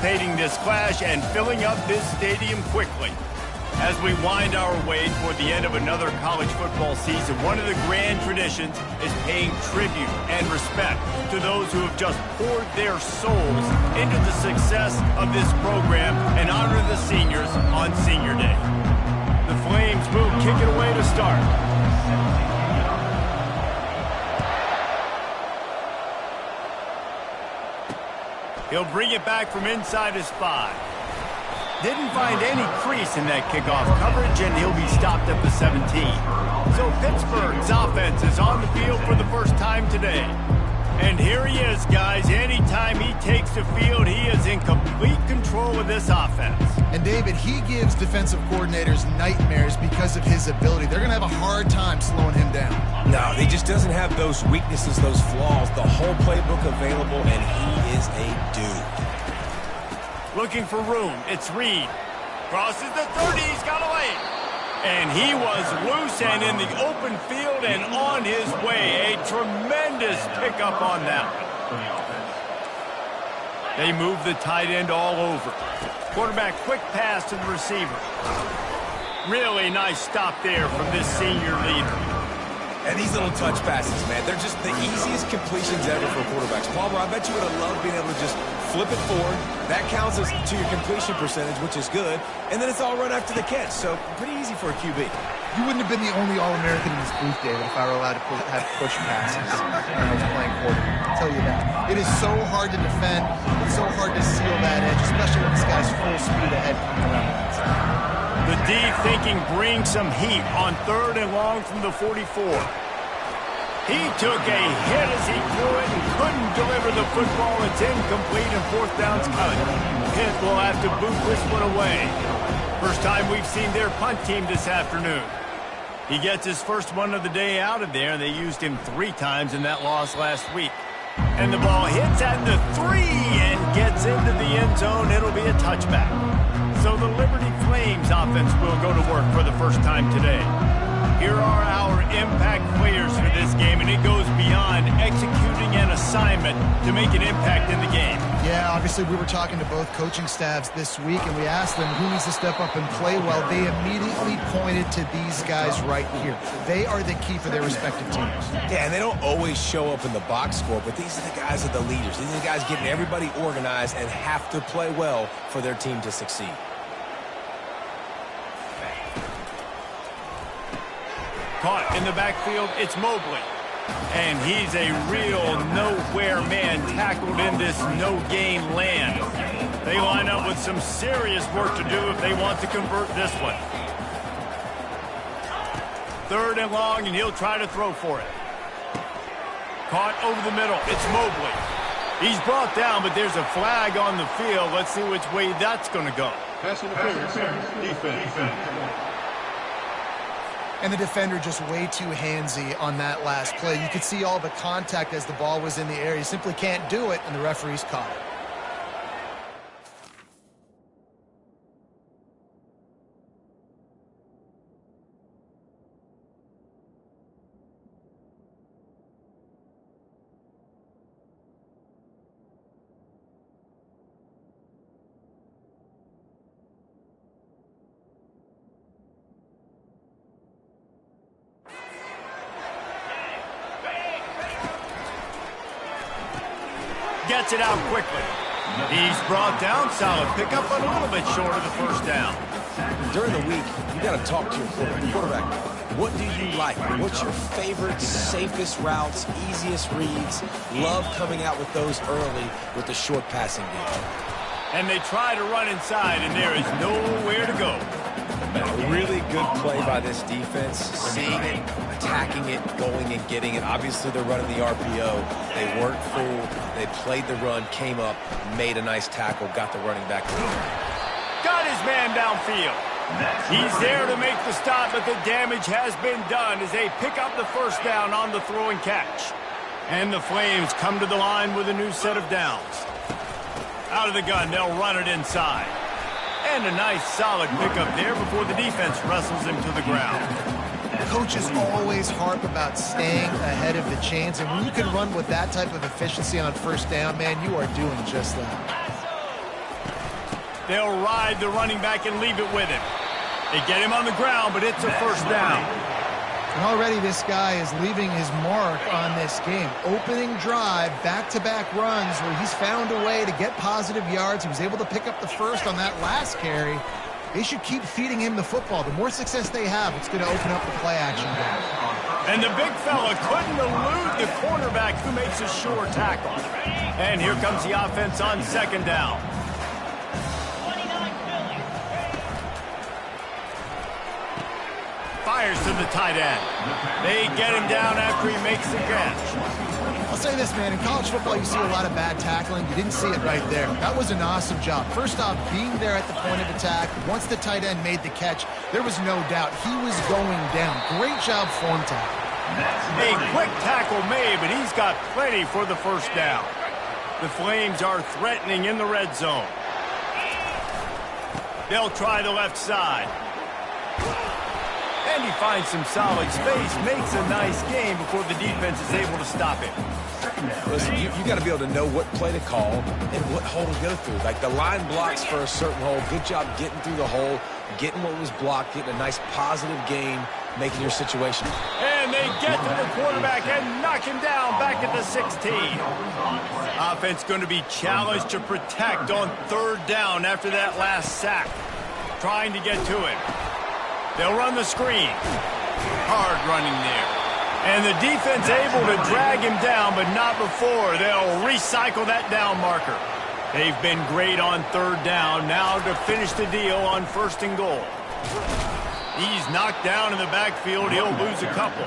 anticipating this clash and filling up this stadium quickly. As we wind our way toward the end of another college football season, one of the grand traditions is paying tribute and respect to those who have just poured their souls into the success of this program and honor the seniors on Senior Day. The Flames will kick it away to start. He'll bring it back from inside his 5. Didn't find any crease in that kickoff coverage, and he'll be stopped at the 17. So Pittsburgh's offense is on the field for the first time today. And here he is, guys. Anytime he takes the field, he is in complete control of this offense. And, David, he gives defensive coordinators nightmares because of his ability. They're going to have a hard time slowing him down. No, he just doesn't have those weaknesses, those flaws. The whole playbook available, and he is a dude. Looking for room. It's Reed. Crosses the 30. He's got away. And he was loose and in the open field and on his way. A tremendous pickup on that one. They move the tight end all over. Quarterback quick pass to the receiver. Really nice stop there from this senior leader. And these little touch passes, man, they're just the easiest completions ever for quarterbacks. Palmer, I bet you would have loved being able to just flip it forward. That counts as to your completion percentage, which is good. And then it's all run after the catch, so pretty easy for a QB. You wouldn't have been the only All-American in this booth, David, if I were allowed to have push passes when I was playing quarterback. I'll tell you that. It is so hard to defend. It's so hard to seal that edge, especially when this guy's full speed ahead coming around the outside. The D thinking brings some heat on 3rd and long from the 44. He took a hit as he threw it and couldn't deliver the football. It's incomplete and 4th down's cut. Pitt will have to boot this one away. First time we've seen their punt team this afternoon. He gets his first one of the day out of there. They used him 3 times in that loss last week. And the ball hits at the 3 and gets into the end zone. It'll be a touchback. So the Liberty Flames offense will go to work for the first time today. Here are our impact players for this game, and it goes beyond executing an assignment to make an impact in the game. Yeah, obviously we were talking to both coaching staffs this week, and we asked them who needs to step up and play well. They immediately pointed to these guys right here. They are the key for their respective teams. Yeah, and they don't always show up in the box score, but these are the guys that are the leaders. These are the guys getting everybody organized and have to play well for their team to succeed. Caught in the backfield, it's Mobley. And he's a real nowhere man tackled in this no-gain land. They line up with some serious work to do if they want to convert this one. 3rd and long, and he'll try to throw for it. Caught over the middle, it's Mobley. He's brought down, but there's a flag on the field. Let's see which way that's going to go. Pass interference, defense. And the defender just way too handsy on that last play. You could see all the contact as the ball was in the air. He simply can't do it, and the referee's caught it. Gets it out quickly. He's brought down. Solid pickup, but a little bit short of the first down. During the week, you got to talk to your quarterback. What do you like? What's your favorite, safest routes, easiest reads? Love coming out with those early with the short passing game. And they try to run inside, and there is nowhere to go. A really good play by this defense, seeing it, attacking it, going and getting it. Obviously, they're running the RPO. They weren't fooled. They played the run, came up, made a nice tackle, got the running back. Got his man downfield. He's there to make the stop, but the damage has been done as they pick up the first down on the throw and catch. And the Flames come to the line with a new set of downs. Out of the gun, they'll run it inside. And a nice solid pickup there before the defense wrestles him to the ground. Coaches always harp about staying ahead of the chains, and when you can run with that type of efficiency on first down, man, you are doing just that. They'll ride the running back and leave it with him. They get him on the ground, but it's a first down. And already this guy is leaving his mark on this game. Opening drive, back-to-back runs where he's found a way to get positive yards. He was able to pick up the first on that last carry. They should keep feeding him the football. The more success they have, it's going to open up the play-action game. And the big fella couldn't elude the cornerback who makes a sure tackle. And here comes the offense on second down. Fires to the tight end. They get him down after he makes the catch. I'll say this, man. In college football, you see a lot of bad tackling. You didn't see it right there. That was an awesome job. First off, being there at the point of attack. Once the tight end made the catch, there was no doubt he was going down. Great job form tackle. A quick tackle made, but he's got plenty for the first down. The Flames are threatening in the red zone. They'll try the left side. And he finds some solid space, makes a nice game before the defense is able to stop him. Listen, you got to be able to know what play to call and what hole to go through. Like the line blocks for a certain hole. Good job getting through the hole, getting what was blocked, getting a nice positive gain, making your situation. And they get to the quarterback and knock him down back at the 16. Offense going to be challenged to protect on third down after that last sack. Trying to get to him. They'll run the screen. Hard running there. And the defense able to drag him down, but not before. They'll recycle that down marker. They've been great on third down. Now to finish the deal on first and goal. He's knocked down in the backfield. He'll lose a couple.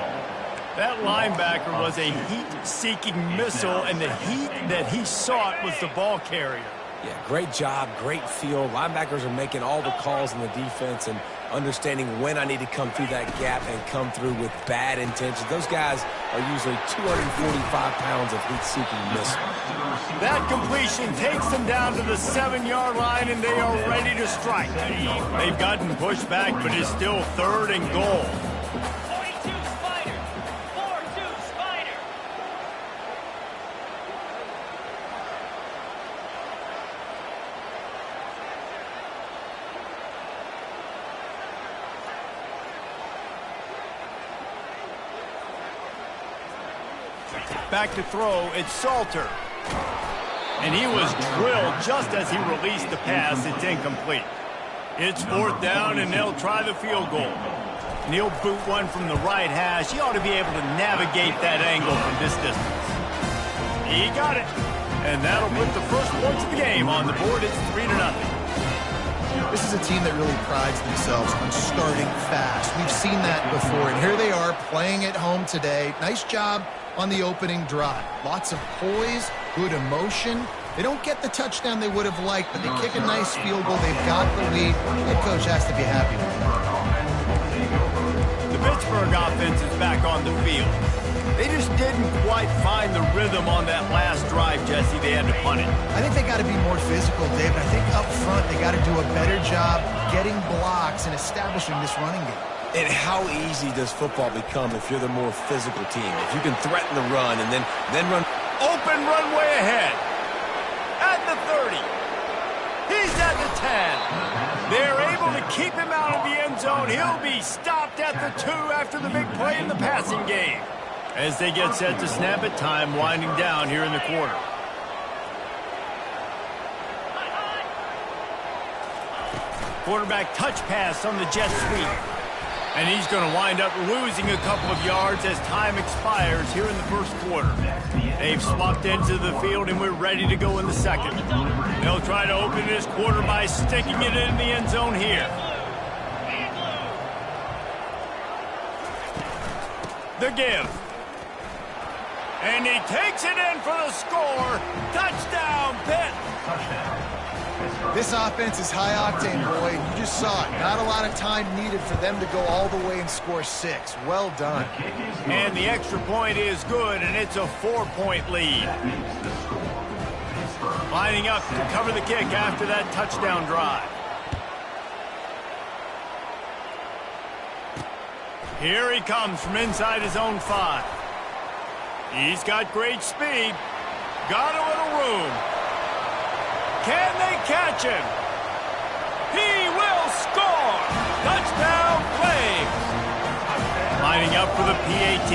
That linebacker was a heat-seeking missile, and the heat that he sought was the ball carrier. Yeah, great job, great feel. Linebackers are making all the calls in the defense and understanding when I need to come through that gap and come through with bad intentions. Those guys are usually 245 pounds of heat-seeking missile. That completion takes them down to the 7-yard line, and they are ready to strike. They've gotten pushed back, but it's still third and goal. Back to throw, it's Salter. And he was drilled just as he released the pass. It's incomplete. It's fourth down, and they'll try the field goal. And he'll boot one from the right hash. He ought to be able to navigate that angle from this distance. He got it. And that'll put the first points of the game on the board. It's 3-0. This is a team that really prides themselves on starting fast. We've seen that before, and here they are playing at home today. Nice job on the opening drive. Lots of poise, good emotion. They don't get the touchdown they would have liked, but they kick a nice field goal. They've got the lead. Head coach has to be happy with it. The Pittsburgh offense is back on the field. They just didn't quite find the rhythm on that last drive, Jesse. They had to punt it. I think they got to be more physical, David. I think up front they got to do a better job getting blocks and establishing this running game. And how easy does football become if you're the more physical team? If you can threaten the run and then run. Open runway ahead. At the 30. He's at the 10. They're able to keep him out of the end zone. He'll be stopped at the 2 after the big play in the passing game. As they get set to snap it, time winding down here in the quarter. Quarterback touch pass on the jet sweep. And he's going to wind up losing a couple of yards as time expires here in the first quarter. They've swapped into the field, and we're ready to go in the second. They'll try to open this quarter by sticking it in the end zone here. The give. And he takes it in for the score. Touchdown, Pitt. This offense is high octane, boy. You just saw it. Not a lot of time needed for them to go all the way and score 6. Well done. And the extra point is good, and it's a 4-point lead. Lining up to cover the kick after that touchdown drive. Here he comes from inside his own 5. He's got great speed. Got a little room. Can they catch him? Touchdown, Flames! Lining up for the PAT.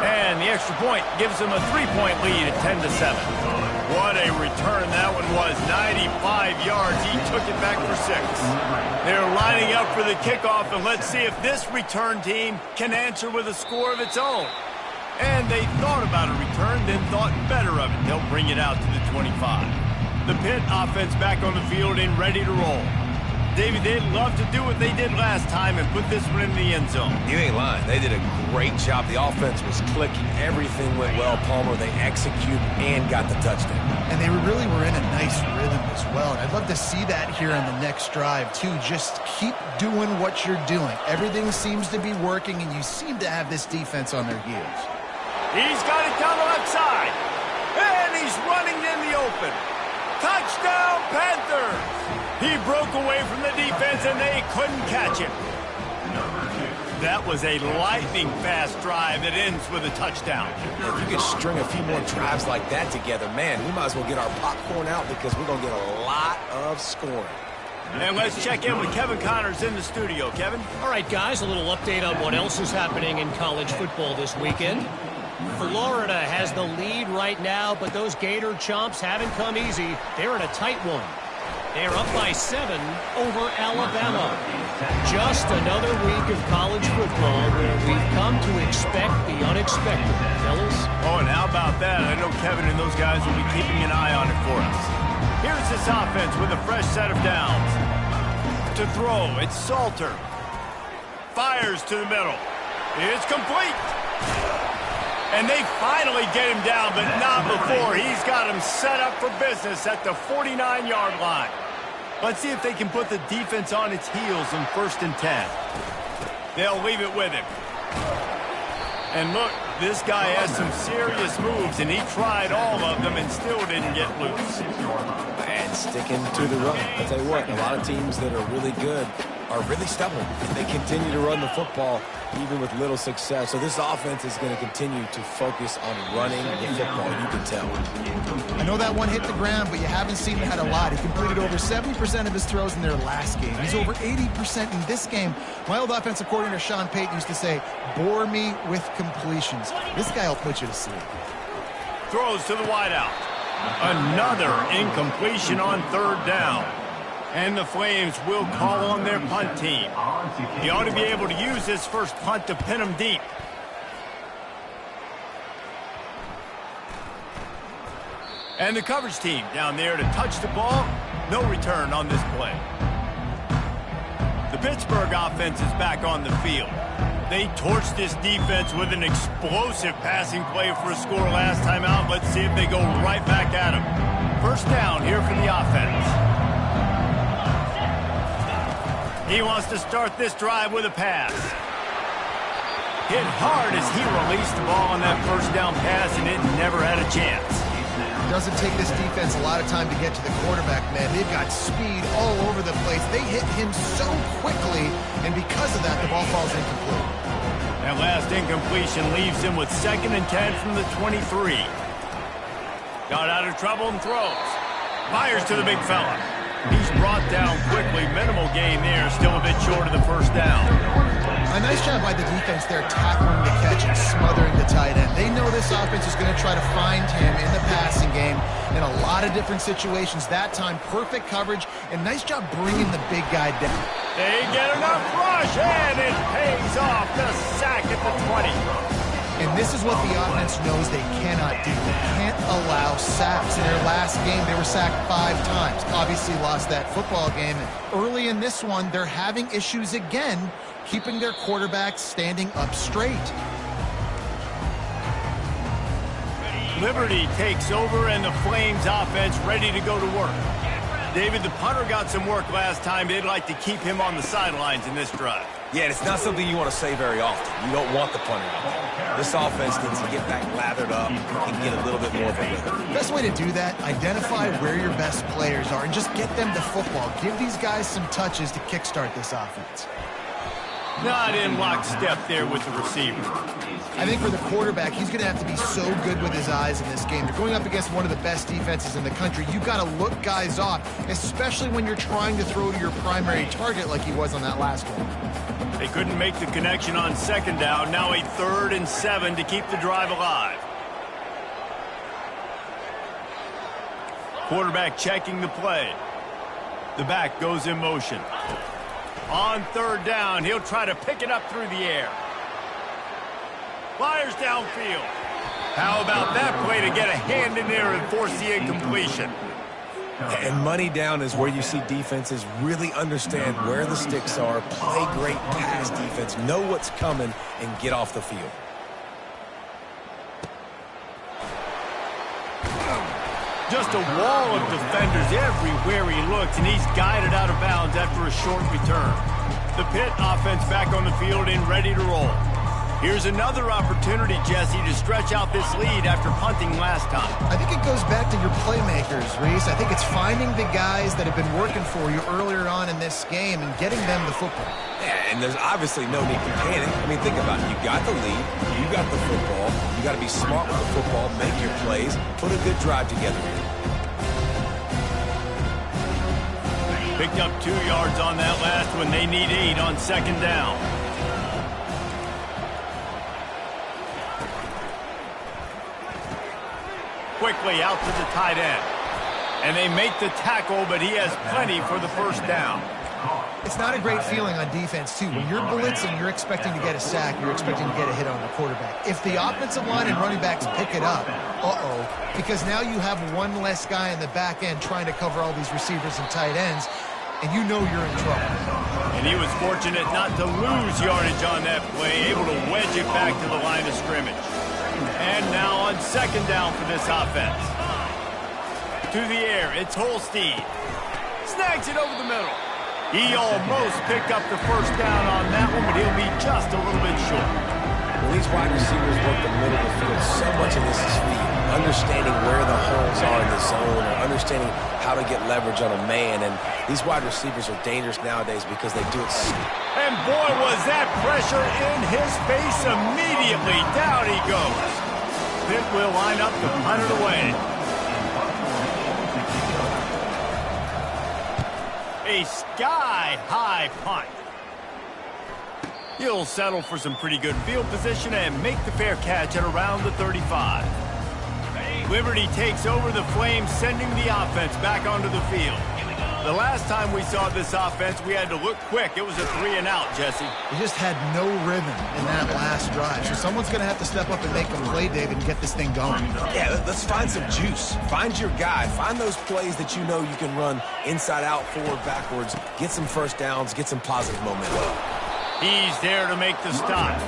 And the extra point gives them a 3-point lead at 10-7. What a return that one was. 95 yards. He took it back for 6. They're lining up for the kickoff, and let's see if this return team can answer with a score of its own. And they thought about a return, then thought better of it. They'll bring it out to the 25. The Pitt offense back on the field and ready to roll. David, they'd love to do what they did last time and put this one in the end zone. You ain't lying. They did a great job. The offense was clicking. Everything went well, Palmer. They executed and got the touchdown. And they really were in a nice rhythm as well. And I'd love to see that here on the next drive, too. Just keep doing what you're doing. Everything seems to be working, and you seem to have this defense on their heels. He's got it down the left side. And he's running in the open. Touchdown, Panthers! He broke away from the defense, and they couldn't catch him. That was a lightning-fast drive that ends with a touchdown. If you could string a few more drives like that together, man, we might as well get our popcorn out because we're going to get a lot of scoring. And let's check in with Kevin Connors in the studio. Kevin? All right, guys, a little update on what else is happening in college football this weekend. Florida has the lead right now, but those Gator Chomps haven't come easy. They're in a tight one. They're up by 7 over Alabama. Just another week of college football where we've come to expect the unexpected, fellas. Oh, and how about that? I know Kevin and those guys will be keeping an eye on it for us. Here's this offense with a fresh set of downs. To throw, it's Salter. Fires to the middle. It's complete. And they finally get him down, but not before. He's got him set up for business at the 49-yard line. Let's see if they can put the defense on its heels in 1st and 10. They'll leave it with him. And look, this guy has some serious moves, and he tried all of them and still didn't get loose. And sticking to the run. I'll tell you what, a lot of teams that are really good are really stubborn. They continue to run the football even with little success. So this offense is going to continue to focus on running the football. You can tell. I know that one hit the ground, but you haven't seen that a lot. He completed over 70% of his throws in their last game. He's over 80% in this game. My old offensive coordinator, Sean Payton, used to say, bore me with completions. This guy will put you to sleep. Throws to the wideout. Another incompletion on 3rd down. And the Flames will call on their punt team. He ought to be able to use this first punt to pin them deep. And the coverage team down there to touch the ball. No return on this play. The Pittsburgh offense is back on the field. They torched this defense with an explosive passing play for a score last time out. Let's see if they go right back at him. 1st down here for the offense. He wants to start this drive with a pass. Hit hard as he released the ball on that 1st down pass, and it never had a chance. It doesn't take this defense a lot of time to get to the quarterback, man. They've got speed all over the place. They hit him so quickly, and because of that, the ball falls incomplete. That last incompletion leaves him with 2nd and 10 from the 23. Got out of trouble and throws. Fires to the big fella. He's brought down quickly. Minimal gain there. Still a bit short of the 1st down. A nice job by the defense there, tackling the catch and smothering the tight end. They know this offense is going to try to find him in the passing game in a lot of different situations. That time, perfect coverage, and nice job bringing the big guy down. They get enough rush, and it pays off. The sack at the 20. And this is what the offense knows they cannot do. They can't allow sacks. In their last game, they were sacked 5 times. Obviously lost that football game. And early in this one, they're having issues again, keeping their quarterback standing up straight. Liberty takes over, and the Flames offense ready to go to work. David, the punter got some work last time. They'd like to keep him on the sidelines in this drive. Yeah, and it's not something you want to say very often. You don't want the punter out there. This offense needs to get back lathered up and get a little bit more of a rhythm. Best way to do that, identify where your best players are and just get them to football. Give these guys some touches to kickstart this offense. Not in lockstep there with the receiver. I think for the quarterback, he's going to have to be so good with his eyes in this game. You're going up against one of the best defenses in the country. You've got to look guys off, especially when you're trying to throw to your primary target like he was on that last one. They couldn't make the connection on second down. Now a 3rd and 7 to keep the drive alive. Quarterback checking the play. The back goes in motion. On 3rd down, he'll try to pick it up through the air. Fires downfield. How about that play to get a hand in there and force the incompletion? And money down is where you see defenses really understand where the sticks are, play great pass defense, know what's coming, and get off the field. Just a wall of defenders everywhere he looks, and he's guided out of bounds after a short return. The Pitt offense back on the field and ready to roll. Here's another opportunity, Jesse, to stretch out this lead after punting last time. I think it goes back to your playmakers, Reese. I think it's finding the guys that have been working for you earlier on in this game and getting them the football. Yeah, and there's obviously no need to panic. I mean, think about it. You got the lead. You got the football. You got to be smart with the football, make your plays, put a good drive together. Picked up 2 yards on that last one. They need 8 on second down. Quickly out to the tight end. And they make the tackle, but he has plenty for the first down. It's not a great feeling on defense, too. When you're blitzing, you're expecting to get a sack. You're expecting to get a hit on the quarterback. If the offensive line and running backs pick it up, because now you have one less guy in the back end trying to cover all these receivers and tight ends, and you know you're in trouble. And he was fortunate not to lose yardage on that play, able to wedge it back to the line of scrimmage. And now on second down for this offense. To the air, it's Holstein. Snags it over the middle. He almost picked up the first down on that one, but he'll be just a little bit short. Well, these wide receivers work the middle of the field. So much of this is speed. Understanding where the holes are in the zone, or understanding how to get leverage on a man. And these wide receivers are dangerous nowadays because they do it. And boy, was that pressure in his face immediately. Down he goes. Pitt will line up to punt it away. A sky-high punt. He'll settle for some pretty good field position and make the fair catch at around the 35. Liberty takes over the Flames, sending the offense back onto the field. The last time we saw this offense, we had to look quick. It was a 3-and-out, Jesse. They just had no rhythm in that last drive. So someone's going to have to step up and make a play, David, and get this thing going. Yeah, let's find some juice. Find your guy. Find those plays that you know you can run inside out, forward, backwards. Get some first downs. Get some positive momentum. He's there to make the stop.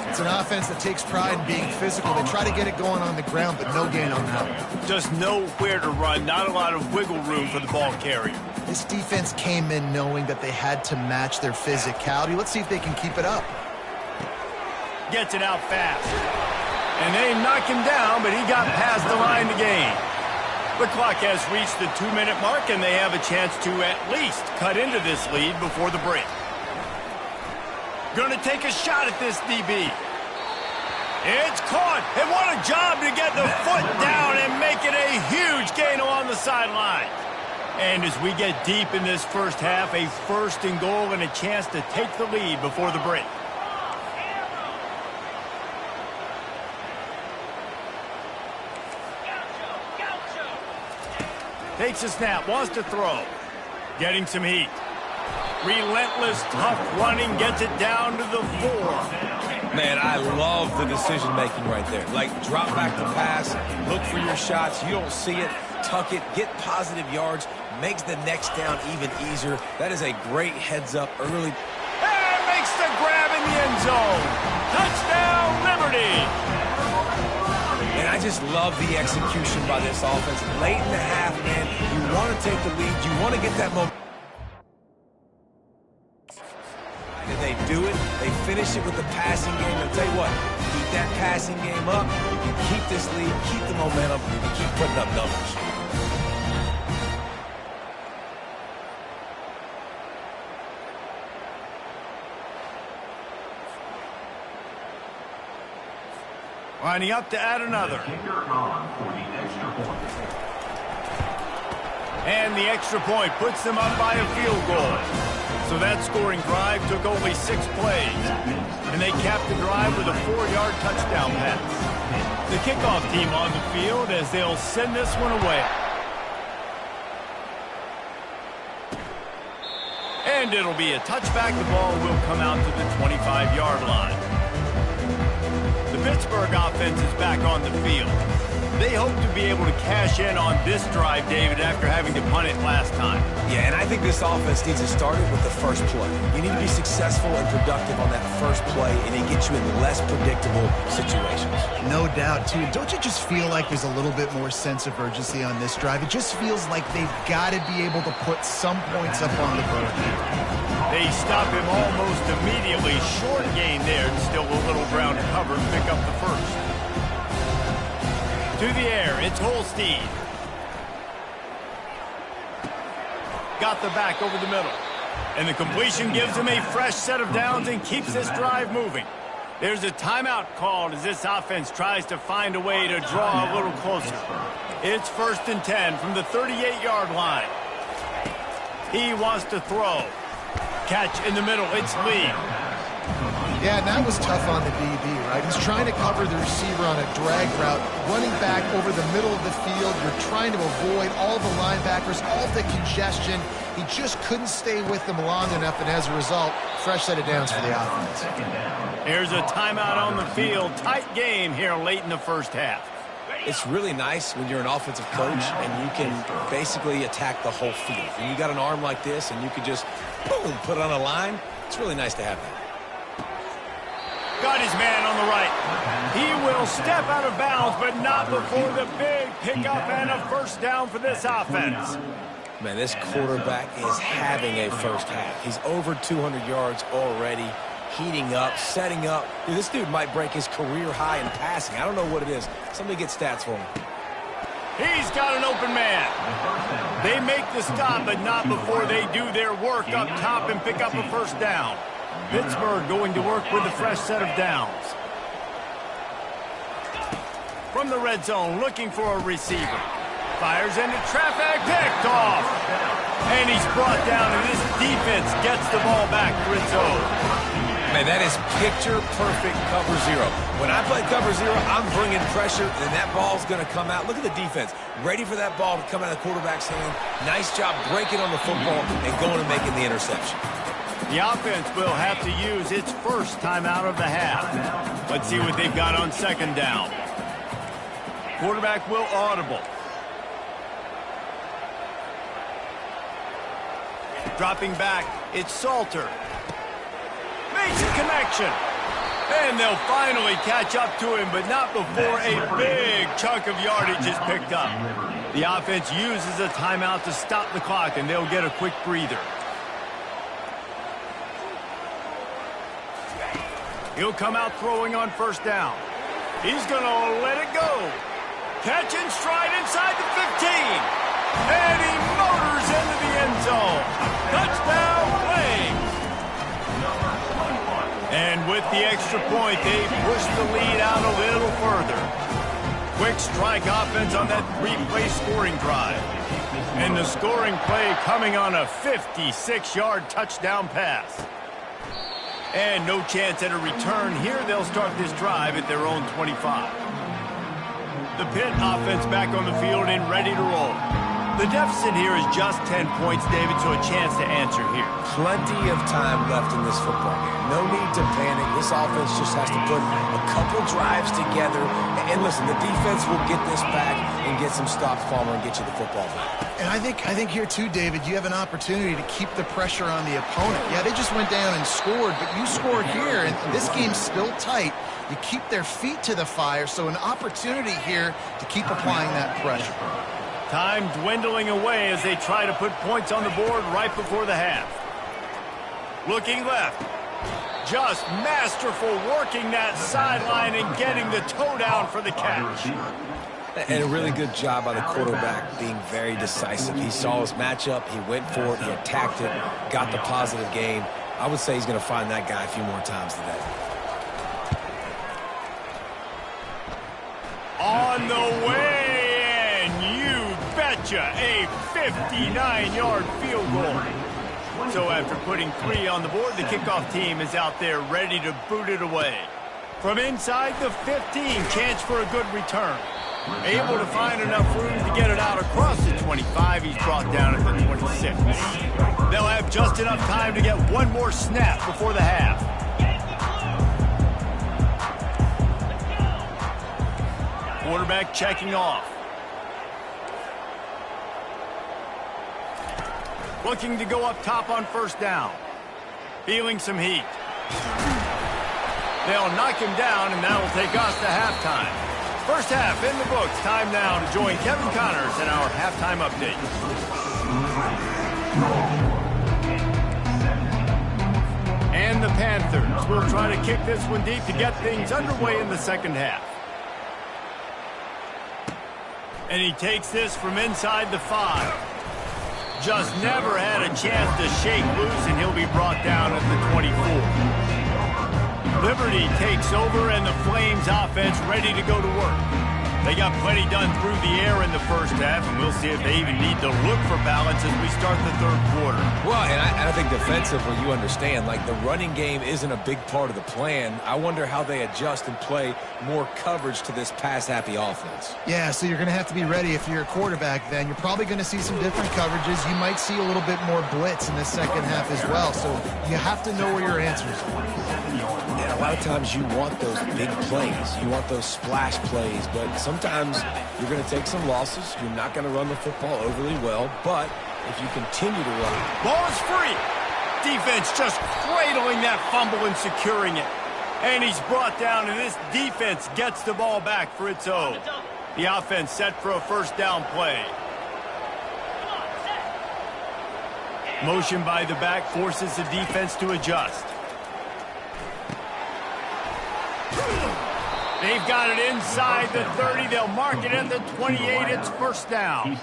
It's an offense that takes pride in being physical. They try to get it going on the ground, but no gain on that one. Just nowhere to run. Not a lot of wiggle room for the ball carrier. This defense came in knowing that they had to match their physicality. Let's see if they can keep it up. Gets it out fast. And they knock him down, but he got past the line to gain. The clock has reached the 2-minute mark, and they have a chance to at least cut into this lead before the break. Going to take a shot at this DB. It's caught, and what a job to get the foot down and make it a huge gain along the sideline. And as we get deep in this first half, a 1st and goal and a chance to take the lead before the break. Takes a snap, wants to throw. Getting some heat. Relentless, tough running, gets it down to the 4. Man, I love the decision-making right there. Like, drop back the pass, look for your shots. You don't see it, tuck it, get positive yards, makes the next down even easier. That is a great heads-up early. And makes the grab in the end zone. Touchdown, Liberty. And I just love the execution by this offense. Late in the half, man, you want to take the lead. You want to get that momentum. And they do it. They finish it with the passing game. I'll tell you what, keep that passing game up. You can keep this lead, keep the momentum, and keep putting up numbers. Lining up to add another. And the extra point puts them up by a field goal. So that scoring drive took only 6 plays. And they capped the drive with a 4-yard touchdown pass. The kickoff team on the field as they'll send this one away. And it'll be a touchback. The ball will come out to the 25-yard line. The Pittsburgh offense is back on the field. They hope to be able to cash in on this drive, David, after having to punt it last time. Yeah, and I think this offense needs to start it with the first play. You need to be successful and productive on that first play, and it gets you in less predictable situations. No doubt, too. Don't you just feel like there's a little bit more sense of urgency on this drive? It just feels like they've got to be able to put some points up on the board here. They stop him almost immediately. Short gain there. Still a little ground to cover and pick up the first. To the air, it's Holstein. Got the back over the middle. And the completion gives him a fresh set of downs and keeps this drive moving. There's a timeout called as this offense tries to find a way to draw a little closer. It's 1st and 10 from the 38-yard line. He wants to throw. Catch in the middle, it's Lee. Yeah, and that was tough on the DB, right? He's trying to cover the receiver on a drag route, running back over the middle of the field. You're trying to avoid all the linebackers, all the congestion. He just couldn't stay with them long enough, and as a result, fresh set of downs for the offense. Here's a timeout on the field. Tight game here late in the first half. It's really nice when you're an offensive coach and you can basically attack the whole field. When you got an arm like this and you can just, boom, put it on a line, it's really nice to have that. Got his man on the right. He will step out of bounds, but not before the big pickup and a first down for this offense. Man, this quarterback is having a first half. He's over 200 yards already, heating up, setting up. Dude, this dude might break his career high in passing. I don't know what it is. Somebody get stats for him. He's got an open man. They make the stop, but not before they do their work up top and pick up a first down. Pittsburgh going to work with a fresh set of downs. From the red zone, looking for a receiver. Fires into traffic, picked off. And he's brought down, and this defense gets the ball back for its own. Man, that is picture-perfect cover zero. When I play cover zero, I'm bringing pressure, and that ball's going to come out. Look at the defense. Ready for that ball to come out of the quarterback's hand. Nice job breaking on the football and going and making the interception. The offense will have to use its first timeout of the half. Let's see what they've got on second down. Quarterback will audible. Dropping back, it's Salter. Makes a connection. And they'll finally catch up to him, but not before a big chunk of yardage is picked up. The offense uses a timeout to stop the clock, and they'll get a quick breather. He'll come out throwing on first down. He's going to let it go. Catch and stride inside the 15. And he motors into the end zone. Touchdown, Flames. And with the extra point, they push the lead out a little further. Quick strike offense on that 3-play scoring drive. And the scoring play coming on a 56-yard touchdown pass. And no chance at a return here. They'll start this drive at their own 25. The Pitt offense back on the field and ready to roll. The deficit here is just 10 points, David, so a chance to answer here. Plenty of time left in this football game. No need to panic. This offense just has to put a couple drives together. And listen, the defense will get this back and get some stops, Palmer, and get you the football back. And I think here too, David, you have an opportunity to keep the pressure on the opponent. Yeah, they just went down and scored, but you scored here, and this game's still tight. You keep their feet to the fire, so an opportunity here to keep applying that pressure. Time dwindling away as they try to put points on the board right before the half. Looking left. Just masterful working that sideline and getting the toe down for the catch. And a really good job by the quarterback being very decisive. He saw his matchup, he went for it, he attacked it, got the positive gain. I would say he's going to find that guy a few more times today. on the way, and you betcha, a 59-yard field goal. So after putting 3 on the board, the kickoff team is out there ready to boot it away. From inside the 15, chance for a good return. Able to find enough room to get it out across the 25. He's brought down at the 26. They'll have just enough time to get one more snap before the half. Quarterback checking off. Looking to go up top on first down. Feeling some heat. They'll knock him down, and that'll take us to halftime. First half in the books. Time now to join Kevin Connors in our halftime update. And the Panthers will try to kick this one deep to get things underway in the second half. And he takes this from inside the 5. Just never had a chance to shake loose, and he'll be brought down at the 24. Liberty takes over, and the Flames offense ready to go to work. They got plenty done through the air in the first half, and we'll see if they even need to look for balance as we start the third quarter. Well, and I think defensively, you understand, like the running game isn't a big part of the plan. I wonder how they adjust and play more coverage to this pass-happy offense. Yeah, so you're going to have to be ready if you're a quarterback then. You're probably going to see some different coverages. You might see a little bit more blitz in the second half as well, so you have to know where your answers are. And a lot of times you want those big plays. You want those splash plays, but sometimes you're going to take some losses. You're not going to run the football overly well, but if you continue to run. Ball is free. Defense just cradling that fumble and securing it. And he's brought down, and this defense gets the ball back for its own. The offense set for a first down play. Motion by the back forces the defense to adjust. They've got it inside the 30. They'll mark it at the 28. It's first down.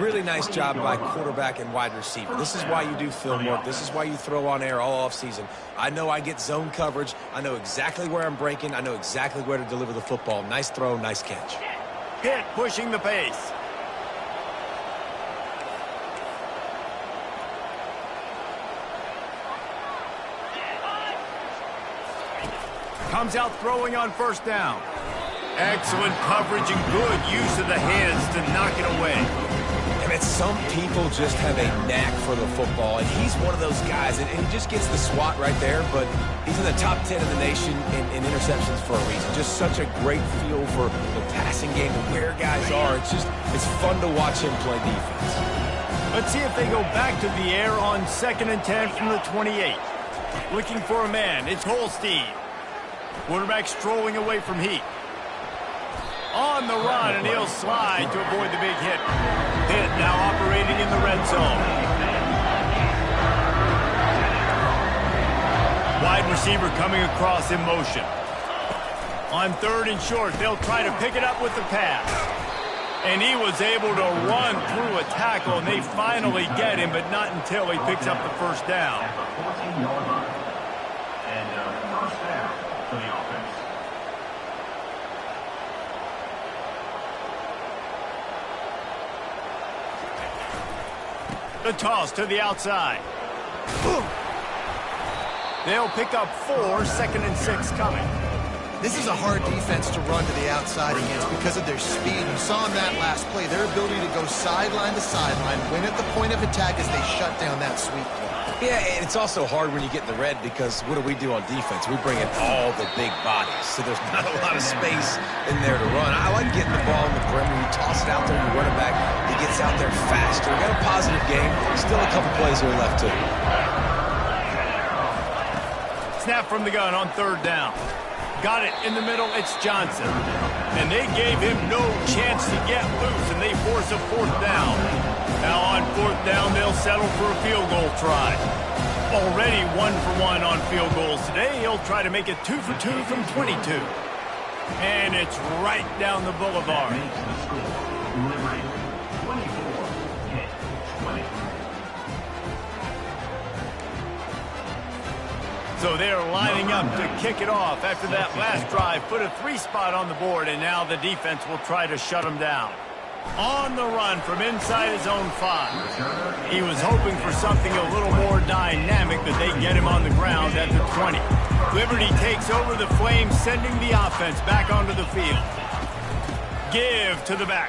Really nice job by quarterback and wide receiver. This is why you do film work. This is why you throw on air all offseason. I know I get zone coverage. I know exactly where I'm breaking. I know exactly where to deliver the football. Nice throw, nice catch. Pitt pushing the pace. Comes out throwing on first down. Excellent coverage and good use of the hands to knock it away. I mean, some people just have a knack for the football, and he's one of those guys, and he just gets the swat right there, but he's in the top 10 in the nation in interceptions for a reason. Just such a great feel for the passing game and where guys are. It's fun to watch him play defense. Let's see if they go back to the air on 2nd and 10 from the 28. Looking for a man. It's Holstein. Quarterback strolling away from heat. On the run, and he'll slide to avoid the big hit. Pitt now operating in the red zone. Wide receiver coming across in motion. On 3rd and short, they'll try to pick it up with the pass. And he was able to run through a tackle, and they finally get him, but not until he picks up the first down. The toss to the outside. They'll pick up 4, 2nd and 6 coming. This is a hard defense to run to the outside against because of their speed. You saw in that last play, their ability to go sideline to sideline, win at the point of attack as they shut down that sweep play. Yeah, and it's also hard when you get in the red because what do on defense? We bring in all the big bodies, so there's not a lot of space in there to run. I like getting the ball in the perimeter. You toss it out there, you run it back. He gets out there faster. We got a positive game. Still a couple plays here left, too. Snap from the gun on 3rd down. Got it in the middle. It's Johnson. And they gave him no chance to get loose, and they force a 4th down. Now on 4th down, they'll settle for a field goal try. Already 1 for 1 on field goals today. He'll try to make it 2 for 2 from 22. And it's right down the boulevard. So they're lining up to kick it off after that last drive. Put a 3 spot on the board, and now the defense will try to shut them down. On the run from inside his own 5. He was hoping for something a little more dynamic, but they get him on the ground at the 20. Liberty takes over the Flames, sending the offense back onto the field. Give to the back.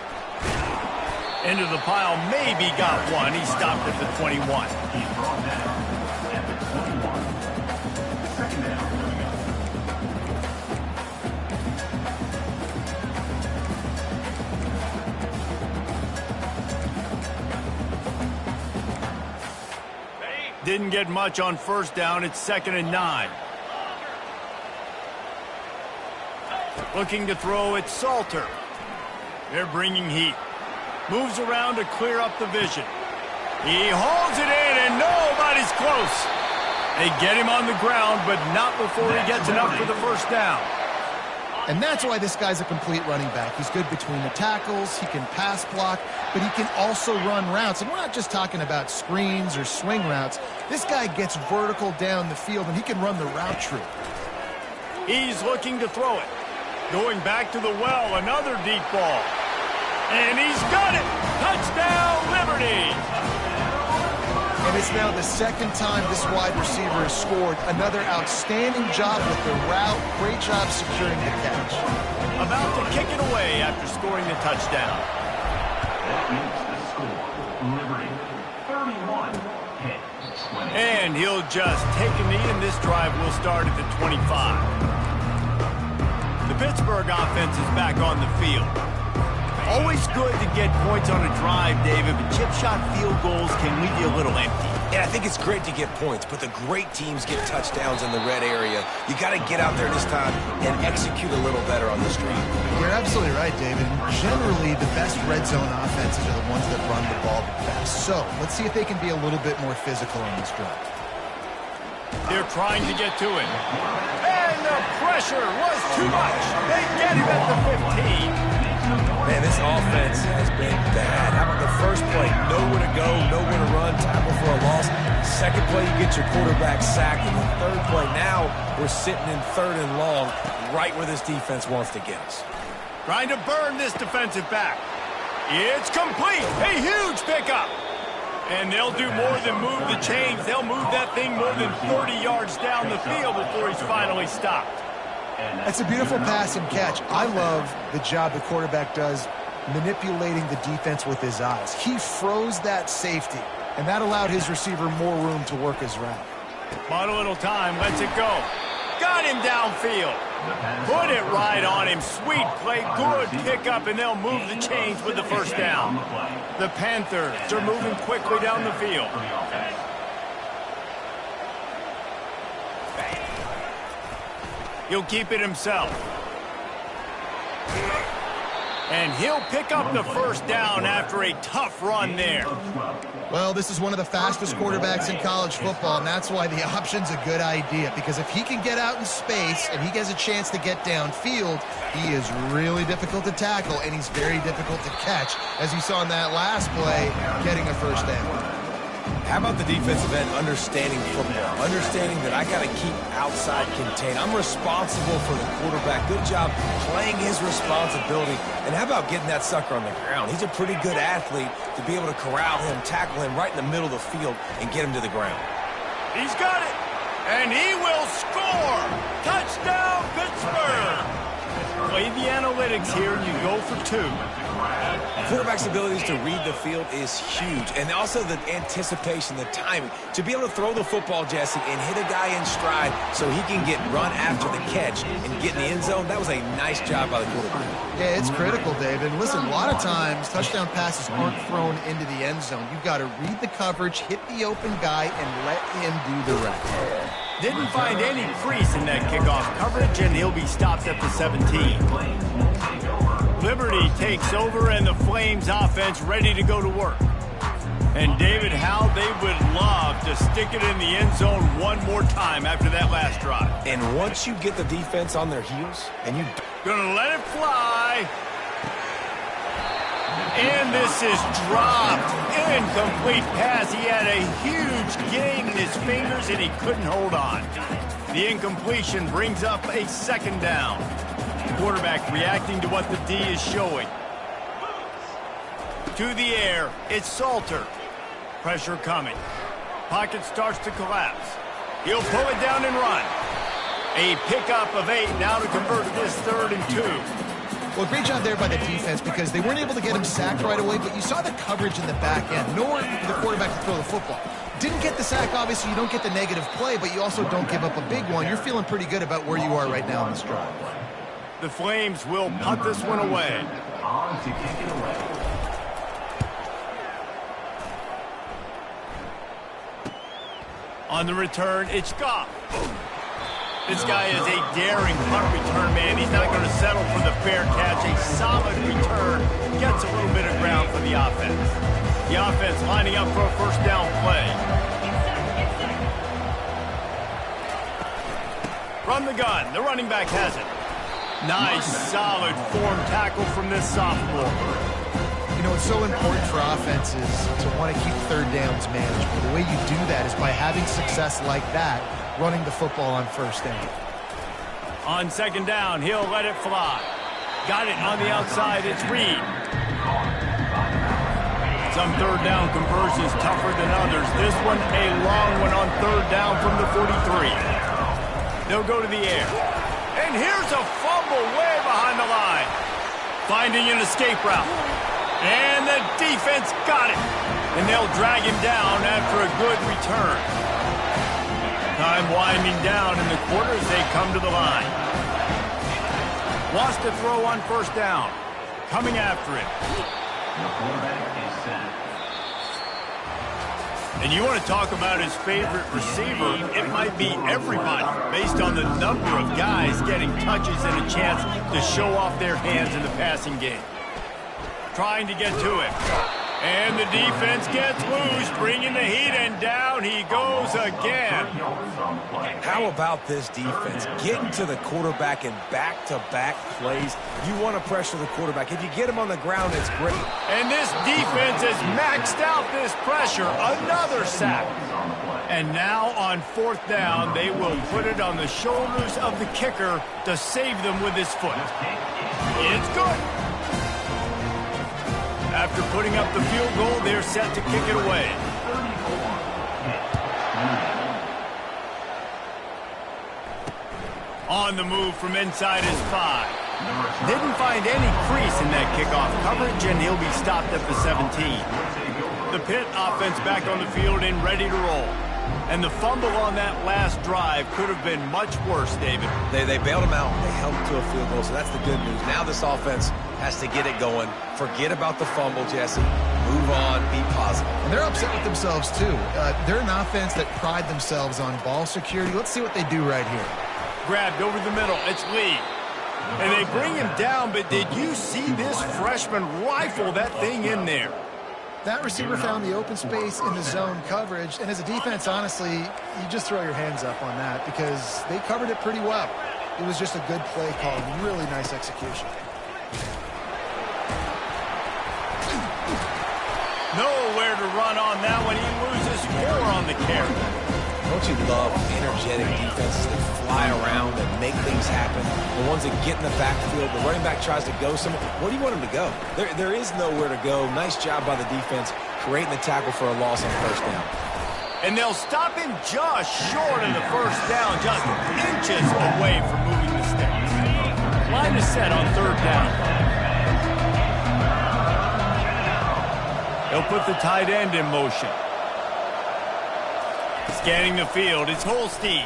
Into the pile, maybe got one. He stopped at the 21. Didn't get much on first down. It's 2nd and 9. Looking to throw, it's Salter. They're bringing heat. Moves around to clear up the vision. He holds it in, and nobody's close. They get him on the ground, but not before he gets enough for the first down. And that's why this guy's a complete running back. He's good between the tackles, he can pass block, but he can also run routes. And we're not just talking about screens or swing routes. This guy gets vertical down the field, and he can run the route tree. He's looking to throw it. Going back to the well, another deep ball. And he's got it! Touchdown, Liberty! And it's now the 2nd time this wide receiver has scored. Another outstanding job with the route. Great job securing the catch. About to kick it away after scoring the touchdown. That makes the score. Liberty 31. Pitt 20. And he'll just take a knee, and this drive will start at the 25. The Pittsburgh offense is back on the field. Always good to get points on a drive, David, but chip shot field goals can leave you a little empty. And I think it's great to get points, but the great teams get touchdowns in the red area. You got to get out there this time and execute a little better on the street. You're absolutely right, David. Generally, the best red zone offenses are the ones that run the ball the best. So let's see if they can be a little bit more physical on this drive. They're trying to get to it. And the pressure was too much. They get him at the 15. Man, this offense has been bad. How about the first play? Nowhere to go, nowhere to run, tackle for a loss. Second play, you get your quarterback sacked. And the third play, now we're sitting in 3rd and long, right where this defense wants to get us. Trying to burn this defensive back. It's complete. A huge pickup. And they'll do more than move the chains. They'll move that thing more than 30 yards down the field before he's finally stopped. That's a beautiful pass and catch. I love the job the quarterback does manipulating the defense with his eyes. He froze that safety, and that allowed his receiver more room to work his route. Bought a little time, lets it go. Got him downfield. Put it right on him. Sweet play, good pickup, and they'll move the chains with the first down. The Panthers are moving quickly down the field. He'll keep it himself. And he'll pick up the first down after a tough run there. Well, this is one of the fastest quarterbacks in college football, and that's why the option's a good idea. Because if he can get out in space and he gets a chance to get downfield, he is really difficult to tackle, and he's very difficult to catch, as you saw in that last play, getting a first down. How about the defensive end understanding football, understanding that I got to keep outside contained. I'm responsible for the quarterback. Good job playing his responsibility. And how about getting that sucker on the ground? He's a pretty good athlete to be able to corral him, tackle him right in the middle of the field, and get him to the ground. He's got it, and he will score. Touchdown, Pittsburgh. Play the analytics here, and you go for 2. Quarterback's abilities to read the field is huge, and also the anticipation, the timing. To be able to throw the football, Jesse, and hit a guy in stride so he can get run after the catch and get in the end zone, that was a nice job by the quarterback. Yeah, it's critical, David. Listen, a lot of times touchdown passes aren't thrown into the end zone. You've got to read the coverage, hit the open guy, and let him do the rest. Didn't find any crease in that kickoff coverage, and he'll be stopped at the 17. Liberty takes over, and the Flames offense ready to go to work. And David, how they would love to stick it in the end zone one more time after that last drive. And once you get the defense on their heels, and you... Gonna let it fly. And this is dropped. Incomplete pass. He had a huge gain in his fingers, and he couldn't hold on. The incompletion brings up a second down. The quarterback reacting to what the D is showing. To the air, it's Salter. Pressure coming. Pocket starts to collapse. He'll pull it down and run. A pickup of 8 now to convert this 3rd and 2. Well, great job there by the defense because they weren't able to get him sacked right away, but you saw the coverage in the back end. Nowhere for the quarterback to throw the football. Didn't get the sack, obviously. You don't get the negative play, but you also don't give up a big one. You're feeling pretty good about where you are right now in this drive. The Flames will punt this one away. On to kick it away. On the return, it's Ncaa. This guy is a daring punt return man. He's not going to settle for the fair catch. A solid return. Gets a little bit of ground for the offense. The offense lining up for a first down play. From the gun, the running back has it. Nice, solid form tackle from this sophomore. You know, it's so important for offenses to want to keep 3rd downs manageable. The way you do that is by having success like that, running the football on 1st down. On 2nd down, he'll let it fly. Got it on the outside, it's Reed. Some 3rd down conversions tougher than others. This one, a long one on 3rd down from the 43. They'll go to the air. And here's a fumble way behind the line. Finding an escape route. And the defense got it. And they'll drag him down after a good return. Time winding down in the quarters, they come to the line. Wants to throw on 1st down. Coming after it. The quarterback is set. And you want to talk about his favorite receiver, it might be everybody, based on the number of guys getting touches and a chance to show off their hands in the passing game. Trying to get to it. And the defense gets loose, bringing the heat, and down he goes again. How about this defense? Getting to the quarterback in back-to-back plays. You want to pressure the quarterback. If you get him on the ground, it's great. And this defense has maxed out this pressure. Another sack. And now on 4th down, they will put it on the shoulders of the kicker to save them with his foot. It's good. After putting up the field goal, they're set to kick it away. On the move from inside his 5. Didn't find any crease in that kickoff coverage, and he'll be stopped at the 17. The Pitt offense back on the field and ready to roll. And the fumble on that last drive could have been much worse, David. They bailed him out. They held him to a field goal, so that's the good news. Now this offense has to get it going. Forget about the fumble, Jesse. Move on. Be positive. And they're upset with themselves, too. They're an offense that pride themselves on ball security. Let's see what they do right here. Grabbed over the middle. It's Lee. And they bring him down, but did you see this freshman rifle that thing in there? That receiver found the open space in the zone coverage, and as a defense, honestly, you just throw your hands up on that because they covered it pretty well. It was just a good play call, really nice execution. Nowhere to run on that one. He loses 4 on the carry. Don't you love energetic defenses that fly around and make things happen? The ones that get in the backfield, the running back tries to go somewhere. Where do you want him to go? There is nowhere to go. Nice job by the defense creating the tackle for a loss on 1st down. And they'll stop him just short of the 1st down, just inches away from moving the sticks. Line is set on 3rd down. They'll put the tight end in motion. Scanning the field, it's Holstein.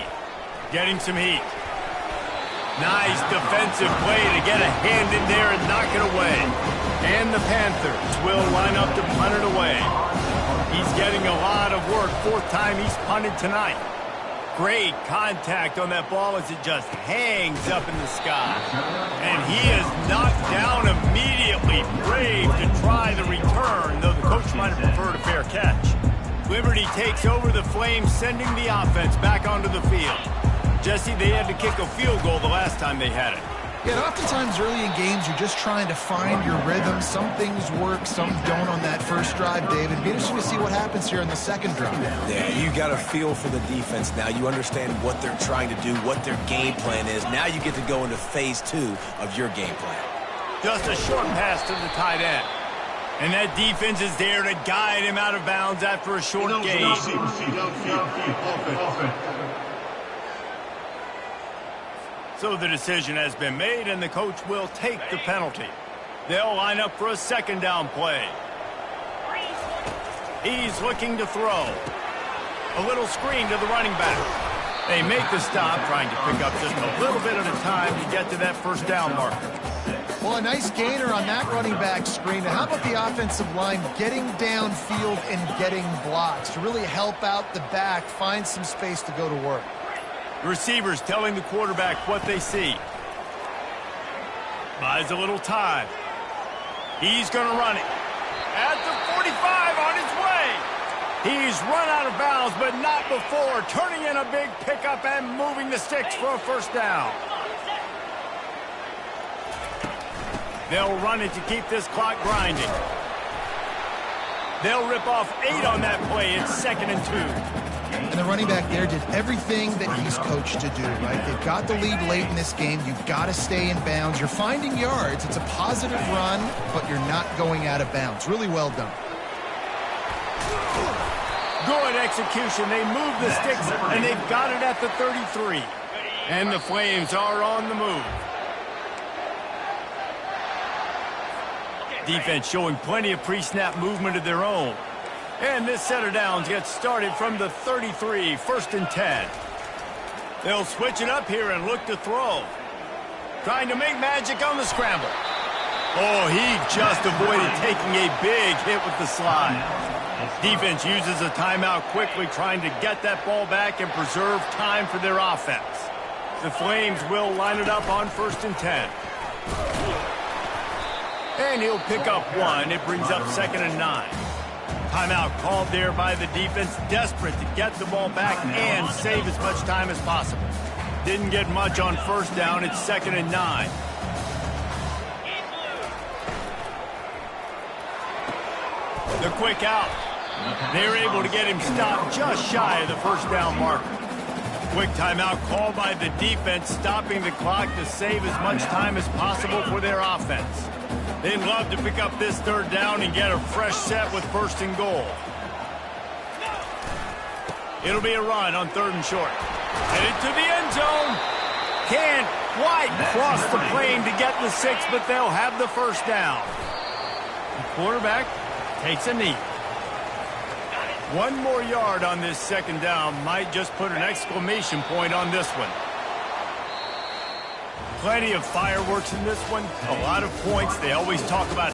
Getting some heat. Nice defensive play to get a hand in there and knock it away. And the Panthers will line up to punt it away. He's getting a lot of work. 4th time he's punted tonight. Great contact on that ball as it just hangs up in the sky. And he is knocked down immediately. Brave to try the return, though the coach might have preferred a fair catch. Liberty takes over the Flames, sending the offense back onto the field. Jesse, they had to kick a field goal the last time they had it. Yeah, and oftentimes early in games, you're just trying to find your rhythm. Some things work, some don't on that first drive, David. Be interesting to see what happens here in the second drive. Yeah, you got a feel for the defense now. You understand what they're trying to do, what their game plan is. Now you get to go into phase 2 of your game plan. Just a short pass to the tight end. And that defense is there to guide him out of bounds after a short gain. So the decision has been made, and the coach will take the penalty. They'll line up for a second down play. He's looking to throw. A little screen to the running back. They make the stop, trying to pick up just a little bit at a time to get to that first down marker. Well, a nice gainer on that running back screen. Now, how about the offensive line getting downfield and getting blocks to really help out the back, find some space to go to work? The receivers telling the quarterback what they see. Buys a little time. He's going to run it. At the 45 on his way. He's run out of bounds, but not before turning in a big pickup and moving the sticks for a first down. They'll run it to keep this clock grinding. They'll rip off 8 on that play. It's 2nd and 2. And the running back there did everything that he's coached to do, right? They've got the lead late in this game. You've got to stay in bounds. You're finding yards. It's a positive run, but you're not going out of bounds. Really well done. Good execution. They move the sticks, and they've got it at the 33. And the Flames are on the move. Defense showing plenty of pre-snap movement of their own. And this set of downs gets started from the 33, 1st and 10. They'll switch it up here and look to throw. Trying to make magic on the scramble. Oh, he just avoided taking a big hit with the slide. Defense uses a timeout quickly, trying to get that ball back and preserve time for their offense. The Flames will line it up on 1st and 10. And he'll pick up 1. It brings up 2nd and 9. Timeout called there by the defense, desperate to get the ball back and save as much time as possible. Didn't get much on first down. It's 2nd and 9. The quick out. They're able to get him stopped just shy of the first down marker. Quick timeout called by the defense, stopping the clock to save as much time as possible for their offense. They'd love to pick up this 3rd down and get a fresh set with 1st and goal. It'll be a run on 3rd and short. Headed to the end zone. Can't quite cross the plane to get the 6, but they'll have the first down. The quarterback takes a knee. 1 more yard on this 2nd down might just put an exclamation point on this one. Plenty of fireworks in this one. A lot of points. They always talk about